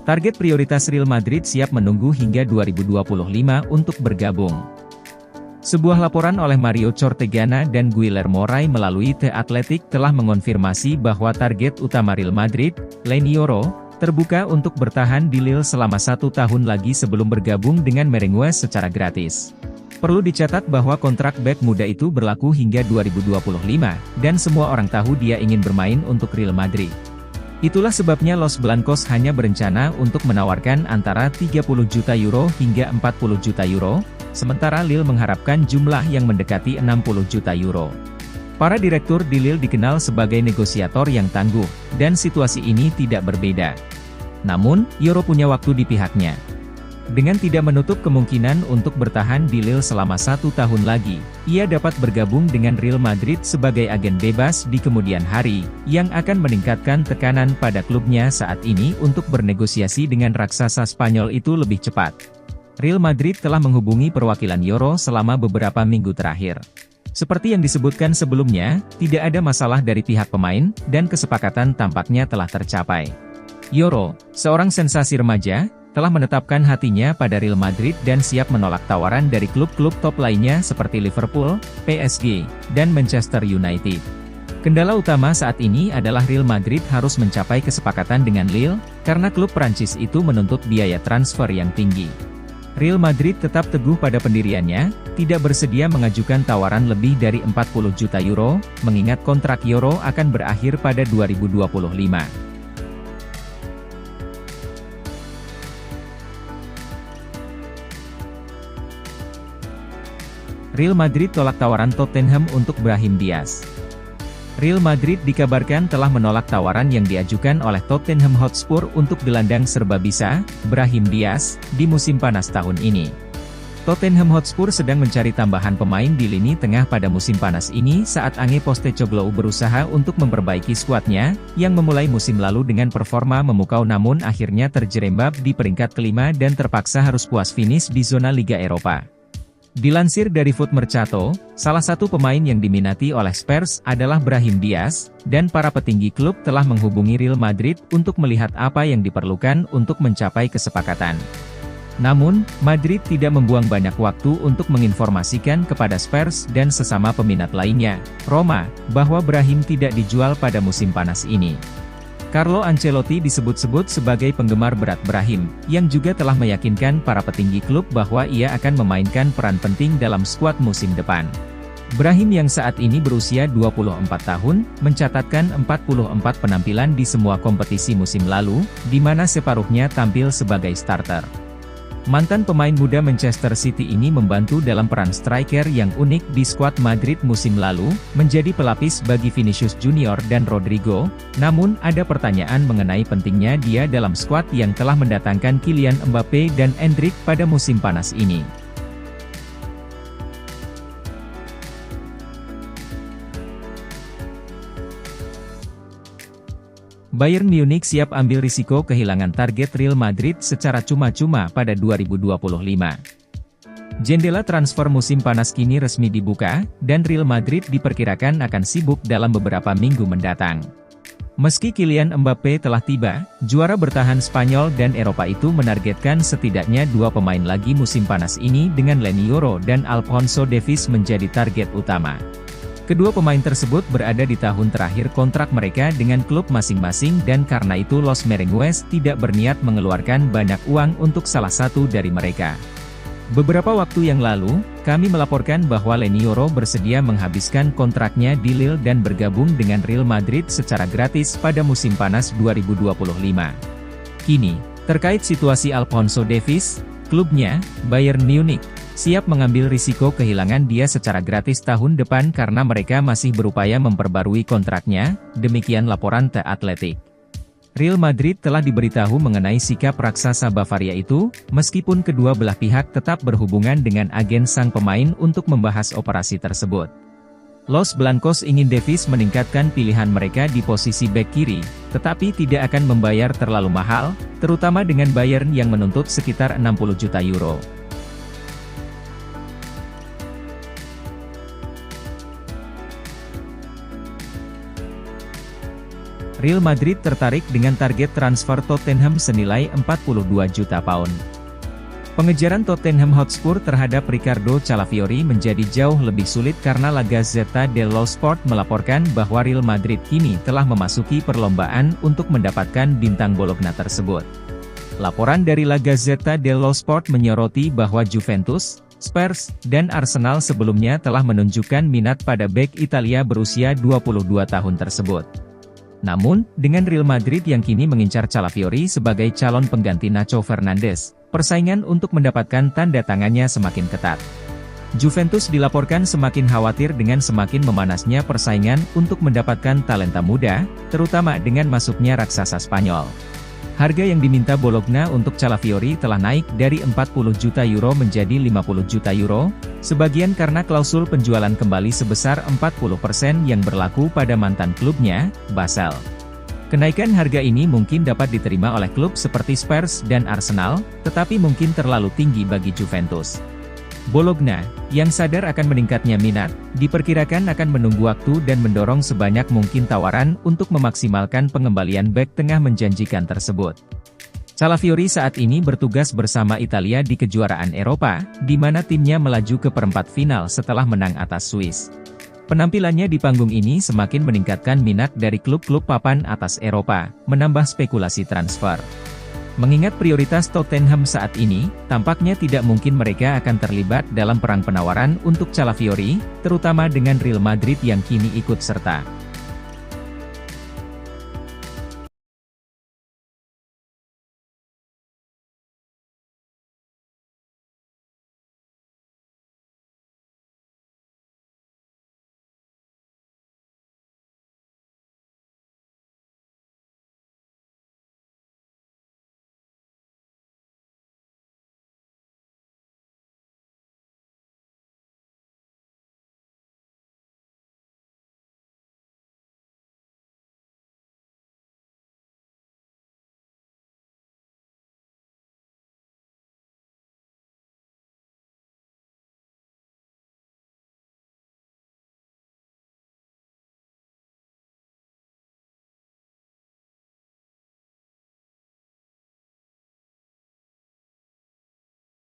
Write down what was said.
Target prioritas Real Madrid siap menunggu hingga 2025 untuk bergabung. Sebuah laporan oleh Mario Cortegana dan Guillermo Ray melalui The Athletic telah mengonfirmasi bahwa target utama Real Madrid, Leny Yoro, terbuka untuk bertahan di Lille selama 1 tahun lagi sebelum bergabung dengan Merengue secara gratis. Perlu dicatat bahwa kontrak bek muda itu berlaku hingga 2025, dan semua orang tahu dia ingin bermain untuk Real Madrid. Itulah sebabnya Los Blancos hanya berencana untuk menawarkan antara 30 juta euro hingga 40 juta euro, sementara Lille mengharapkan jumlah yang mendekati 60 juta euro. Para direktur di Lille dikenal sebagai negosiator yang tangguh, dan situasi ini tidak berbeda. Namun, Yoro punya waktu di pihaknya. Dengan tidak menutup kemungkinan untuk bertahan di Lille selama 1 tahun lagi, ia dapat bergabung dengan Real Madrid sebagai agen bebas di kemudian hari, yang akan meningkatkan tekanan pada klubnya saat ini untuk bernegosiasi dengan raksasa Spanyol itu lebih cepat. Real Madrid telah menghubungi perwakilan Yoro selama beberapa minggu terakhir. Seperti yang disebutkan sebelumnya, tidak ada masalah dari pihak pemain, dan kesepakatan tampaknya telah tercapai. Yoro, seorang sensasi remaja, telah menetapkan hatinya pada Real Madrid dan siap menolak tawaran dari klub-klub top lainnya seperti Liverpool, PSG, dan Manchester United. Kendala utama saat ini adalah Real Madrid harus mencapai kesepakatan dengan Lille, karena klub Prancis itu menuntut biaya transfer yang tinggi. Real Madrid tetap teguh pada pendiriannya, tidak bersedia mengajukan tawaran lebih dari 40 juta euro, mengingat kontrak Yoro akan berakhir pada 2025. Real Madrid tolak tawaran Tottenham untuk Brahim Diaz. Real Madrid dikabarkan telah menolak tawaran yang diajukan oleh Tottenham Hotspur untuk gelandang serbabisa, Brahim Diaz, di musim panas tahun ini. Tottenham Hotspur sedang mencari tambahan pemain di lini tengah pada musim panas ini saat Ange Postecoglou berusaha untuk memperbaiki skuadnya, yang memulai musim lalu dengan performa memukau namun akhirnya terjerembab di peringkat kelima dan terpaksa harus puas finish di zona Liga Eropa. Dilansir dari Foot Mercato, salah satu pemain yang diminati oleh Spurs adalah Brahim Diaz, dan para petinggi klub telah menghubungi Real Madrid untuk melihat apa yang diperlukan untuk mencapai kesepakatan. Namun, Madrid tidak membuang banyak waktu untuk menginformasikan kepada Spurs dan sesama peminat lainnya, Roma, bahwa Brahim tidak dijual pada musim panas ini. Carlo Ancelotti disebut-sebut sebagai penggemar berat Brahim, yang juga telah meyakinkan para petinggi klub bahwa ia akan memainkan peran penting dalam skuad musim depan. Brahim yang saat ini berusia 24 tahun, mencatatkan 44 penampilan di semua kompetisi musim lalu, di mana separuhnya tampil sebagai starter. Mantan pemain muda Manchester City ini membantu dalam peran striker yang unik di skuad Madrid musim lalu, menjadi pelapis bagi Vinicius Junior dan Rodrigo, namun ada pertanyaan mengenai pentingnya dia dalam skuad yang telah mendatangkan Kylian Mbappe dan Endrick pada musim panas ini. Bayern Munich siap ambil risiko kehilangan target Real Madrid secara cuma-cuma pada 2025. Jendela transfer musim panas kini resmi dibuka, dan Real Madrid diperkirakan akan sibuk dalam beberapa minggu mendatang. Meski Kylian Mbappe telah tiba, juara bertahan Spanyol dan Eropa itu menargetkan setidaknya 2 pemain lagi musim panas ini dengan Leny Yoro dan Alphonso Davies menjadi target utama. Kedua pemain tersebut berada di tahun terakhir kontrak mereka dengan klub masing-masing dan karena itu Los Merengues tidak berniat mengeluarkan banyak uang untuk salah satu dari mereka. Beberapa waktu yang lalu, kami melaporkan bahwa Leny Yoro bersedia menghabiskan kontraknya di Lille dan bergabung dengan Real Madrid secara gratis pada musim panas 2025. Kini, terkait situasi Alphonso Davies, klubnya, Bayern Munich, siap mengambil risiko kehilangan dia secara gratis tahun depan karena mereka masih berupaya memperbarui kontraknya, demikian laporan The Athletic. Real Madrid telah diberitahu mengenai sikap raksasa Bavaria itu, meskipun kedua belah pihak tetap berhubungan dengan agen sang pemain untuk membahas operasi tersebut. Los Blancos ingin Davies meningkatkan pilihan mereka di posisi bek kiri, tetapi tidak akan membayar terlalu mahal, terutama dengan Bayern yang menuntut sekitar 60 juta euro. Real Madrid tertarik dengan target transfer Tottenham senilai 42 juta pound. Pengejaran Tottenham Hotspur terhadap Ricardo Calafiori menjadi jauh lebih sulit karena La Gazzetta dello Sport melaporkan bahwa Real Madrid kini telah memasuki perlombaan untuk mendapatkan bintang Bologna tersebut. Laporan dari La Gazzetta dello Sport menyoroti bahwa Juventus, Spurs, dan Arsenal sebelumnya telah menunjukkan minat pada bek Italia berusia 22 tahun tersebut. Namun, dengan Real Madrid yang kini mengincar Calafiori sebagai calon pengganti Nacho Fernandes, persaingan untuk mendapatkan tanda tangannya semakin ketat. Juventus dilaporkan semakin khawatir dengan semakin memanasnya persaingan untuk mendapatkan talenta muda, terutama dengan masuknya raksasa Spanyol. Harga yang diminta Bologna untuk Calafiori telah naik dari 40 juta euro menjadi 50 juta euro, sebagian karena klausul penjualan kembali sebesar 40% yang berlaku pada mantan klubnya, Basel. Kenaikan harga ini mungkin dapat diterima oleh klub seperti Spurs dan Arsenal, tetapi mungkin terlalu tinggi bagi Juventus. Bologna, yang sadar akan meningkatnya minat, diperkirakan akan menunggu waktu dan mendorong sebanyak mungkin tawaran untuk memaksimalkan pengembalian bek tengah menjanjikan tersebut. Calafiori saat ini bertugas bersama Italia di kejuaraan Eropa, di mana timnya melaju ke perempat final setelah menang atas Swiss. Penampilannya di panggung ini semakin meningkatkan minat dari klub-klub papan atas Eropa, menambah spekulasi transfer. Mengingat prioritas Tottenham saat ini, tampaknya tidak mungkin mereka akan terlibat dalam perang penawaran untuk Calafiori, terutama dengan Real Madrid yang kini ikut serta.